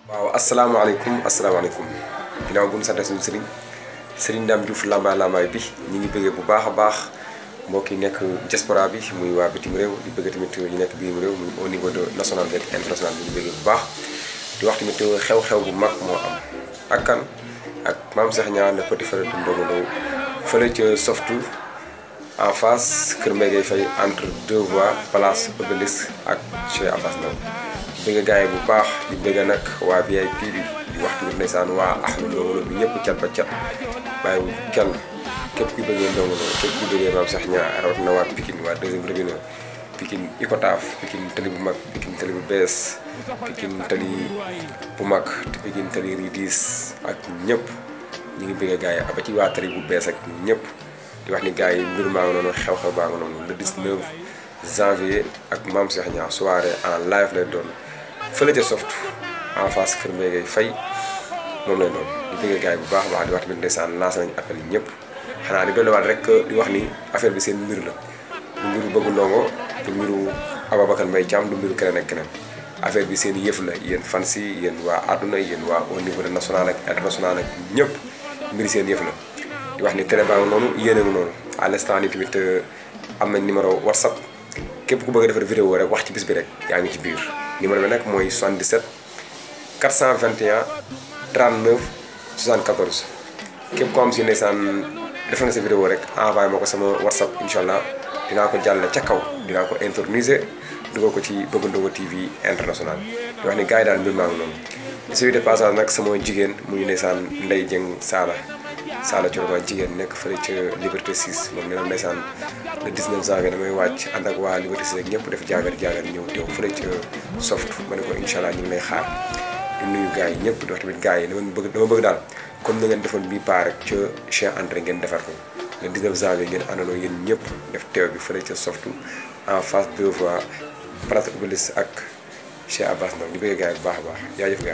waaw asalaamaaleykum ginnaaw bu ñu sant suñu Serigne Dame Diouf lambaay bi ñi ngi bëggee bu baax a baax mbokk yi nekk diaspora bi muy waa bitim réew di bëgg tamit ñu nekk bitim réew muy au niveau de national et international bi ñu bëggee bu baax di wax tamit xew-xew bu mag moo am ak kan ak Mame Cheikh Niang le petit frère de Ndongo Lo fële ca Softu en face Kër Mbaye Faye entre deux voies place Obélisque ak Cheikh Abass Ndao bëgg gaay bu baax di bëgg nag waa VIP bi di wax tamit ndeysaan waa Ahmed Ndongo Lo bi ñëpp cat ba cat bàyyiwu kenn képp kuy bëggee Ndongo Lo képp kuy bëggee Mame Cheikh Niang rawatina waa Pikine waa deuxième robinet Pikine Icotaf Pikine tali bu mag Pikine tali bu bees Pikine tali bu mag te Pikine tali ridis ak ñëpp ñu ngi bëgg gaay ba ci waa tali bu bees ak ñëpp di wax ni gaay yi mbir maa ngi noonu xew-xew baa nga noonu le 19 janvier ak Mame Cheikh Niang soirée en live lay doon fële ca Softu en face Kër Mbaye Faye moom lay doon di bëgg gaay bu baax a baax di wax tamit ndeysaan lancé nañu appel yi ñëpp xanaa di dolliwaat rek di wax ni affaire bi seen mbir la du mbiru bëgg ndongo du mbiru Ababacar Mbaye Thiam du mbiru keneen ak keneen affaire bi seen yëf la yéen fans yi yéen waa àdduna yéen waa au niveau de national ak international ak ñëpp mbiri seen yëf la di wax ni télé baa nga noonu yéen a nga noonu à l'instant ni tamit am nañ numéro WhatsApp képp ku bëgg a defar vidéo rek wax ci bis bi rek yaa ngi ci biir numéro bi nag mooy 77 421 39 74 képp ko am si ndeysaan defal nga sa vidéo rek envoyé ma ko sama WhatsApp incha allah dinaa ko jàll ca kaw dinaa ko introniser dugal ko ci Bëgg Ndongo TV international di wax ni gars yi daal mbir maa ngi noonu suy de passage nag sama jigéen muy ndeysaan Ndeye Dieng Sala Thioro jigéen nekk fële ca Liberté 6 moom nee na ndeysaan le 19 janvier damay wàcc ànd ak waa Liberté 6 ak ñëpp def jaagar ñëw teew fële ca Softu ma ne ko incha allah ñu ngi lay xaar di nuyu gars yi ñëpp di wax tamit gars yi dama bëgg daal comme na ngeen defoon bii paa rek ca Cheikh André ngeen defar ko le 19 janvier ngeen àndandoo yéen ñëpp def teew bi fële ca Softu en face deux voies place Obélisque ak Cheikh Abass Ndao ñu bëgg gars yi bu baax a baax jaajëf gars